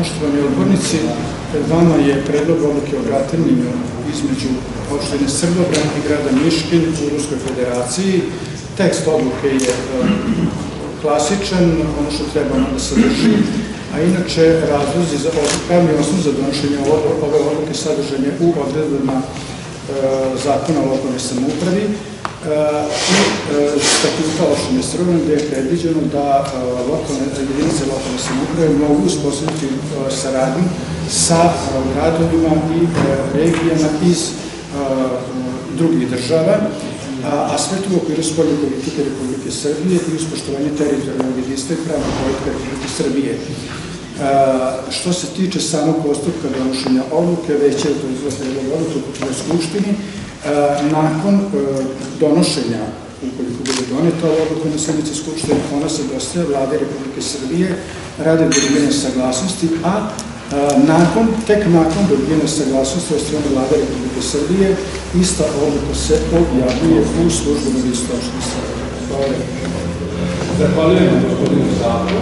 Poštovani odbornici, pred vama je predlog odluke o gratenju između opštine Srbobran i grada Miškin u Ruskoj federaciji. Tekst odluke je klasičan, ono što treba da sadrži, a inače razlozi za pravni osnov za donošenje ove odluke sadržan je u odredbama Zakona o lokalnoj samoupravi i statuta opštine Srbobran, gde je predviđeno da jedinice lokalne samouprave mogu uspostaviti saradnju sa gradovima i regijama iz drugih država, a sve to u okviru spoljne politike Republike Srbije i uz poštovanje teritorijalnog jedinstva i pravnog poretka Republike Srbije. Što se tiče samog postupka donošenja odluke, već je utvrdila predlog odluke u Skupštini. Nakon donošenja, ukoliko bude doneta ova odluka na sednici Skupštine, ona se dostavlja Vlade Republike Srbije radi dobijanja saglasnosti, a tek nakon dobijanja saglasnosti od strane Vlade Republike Srbije, ista odluka se objavljuje u službenom listu opštine Srbije. Hvala. Zahvaljujem gospodinu Zavu.